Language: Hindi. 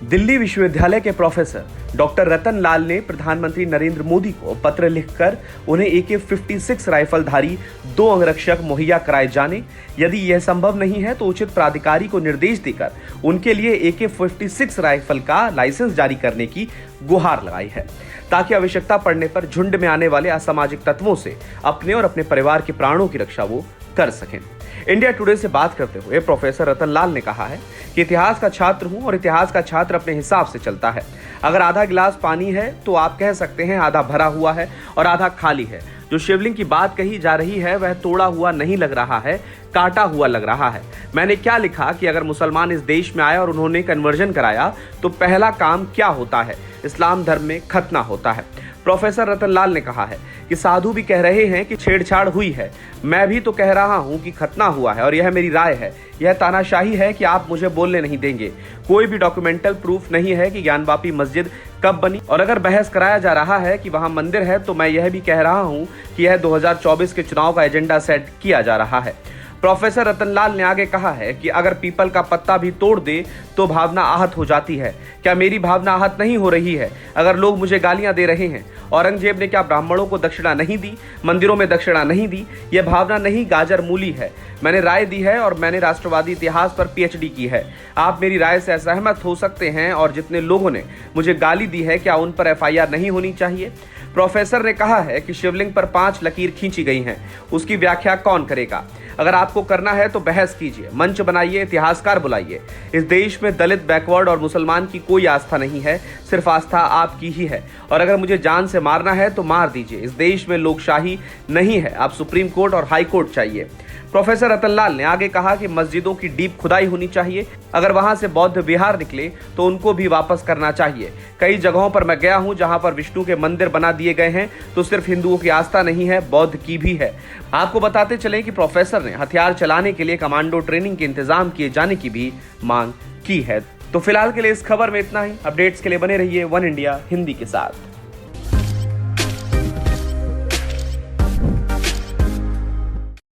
दिल्ली विश्वविद्यालय के प्रोफेसर डॉक्टर रतन लाल ने प्रधानमंत्री नरेंद्र मोदी को पत्र लिखकर उन्हें AK-56 राइफलधारी 2 अंगरक्षक मुहैया कराए जाने, यदि यह संभव नहीं है तो उचित प्राधिकारी को निर्देश देकर उनके लिए AK-56 राइफल का लाइसेंस जारी करने की गुहार लगाई है, ताकि आवश्यकता पड़ने पर झुंड में आने वाले असामाजिक तत्वों से अपने और अपने परिवार के प्राणों की रक्षा वो कर सकें। इंडिया टुडे से बात करते हुए प्रोफेसर रतन लाल ने कहा है कि इतिहास का छात्र हूं और इतिहास का छात्र अपने हिसाब से चलता है। अगर आधा गिलास पानी है तो आप कह सकते हैं आधा भरा हुआ है और आधा खाली है। जो शिवलिंग की बात कही जा रही है वह तोड़ा हुआ नहीं लग रहा है, काटा हुआ लग रहा है। मैंने क्या लिखा कि अगर मुसलमान इस देश में आए और उन्होंने कन्वर्जन कराया तो पहला काम क्या होता है, इस्लाम धर्म में खतना होता है। प्रोफेसर रतन लाल ने कहा है कि साधु भी कह रहे हैं कि छेड़छाड़ हुई है, मैं भी तो कह रहा हूं कि खतना हुआ है और यह मेरी राय है। यह तानाशाही है कि आप मुझे बोलने नहीं देंगे। कोई भी डॉक्यूमेंटल प्रूफ नहीं है कि ज्ञानवापी मस्जिद कब बनी, और अगर बहस कराया जा रहा है कि वहां मंदिर है तो मैं यह भी कह रहा हूं कि यह 2024 के चुनाव का एजेंडा सेट किया जा रहा है। प्रोफेसर रतन लाल ने आगे कहा है कि अगर पीपल का पत्ता भी तोड़ दे तो भावना आहत हो जाती है। क्या मेरी भावना आहत नहीं हो रही है? अगर लोग मुझे गालियां दे रहे हैं, औरंगजेब ने क्या ब्राह्मणों को दक्षिणा नहीं दी, मंदिरों में दक्षिणा नहीं दी? यह भावना नहीं, गाजर मूली है। मैंने राय दी है और मैंने राष्ट्रवादी इतिहास पर PhD की है। आप मेरी राय से असहमत हो सकते हैं और जितने लोगों ने मुझे गाली दी है, क्या उन पर FIR नहीं होनी चाहिए? प्रोफेसर ने कहा है कि शिवलिंग पर 5 लकीर खींची गई हैं, उसकी व्याख्या कौन करेगा? अगर आपको करना है तो बहस कीजिए, मंच बनाइए, इतिहासकार बुलाइए। इस देश में दलित, बैकवर्ड और मुसलमान की कोई आस्था नहीं है, सिर्फ आस्था आपकी ही है। और अगर मुझे जान से मारना है तो मार दीजिए। इस देश में लोकशाही नहीं है, आप सुप्रीम कोर्ट और हाई कोर्ट चाहिए। प्रोफेसर रतन लाल ने आगे कहा कि मस्जिदों की डीप खुदाई होनी चाहिए। अगर वहां से बौद्ध विहार निकले तो उनको भी वापस करना चाहिए। कई जगहों पर मैं गया हूं जहां पर विष्णु के मंदिर बना दिए गए हैं, तो सिर्फ हिंदुओं की आस्था नहीं है, बौद्ध की भी है। आपको बताते चलें कि प्रोफेसर ने हथियार चलाने के लिए कमांडो ट्रेनिंग के इंतजाम किए जाने की भी मांग की है। तो फिलहाल के लिए इस खबर में इतना ही। अपडेट्स के लिए बने रहिए वन इंडिया हिंदी के साथ।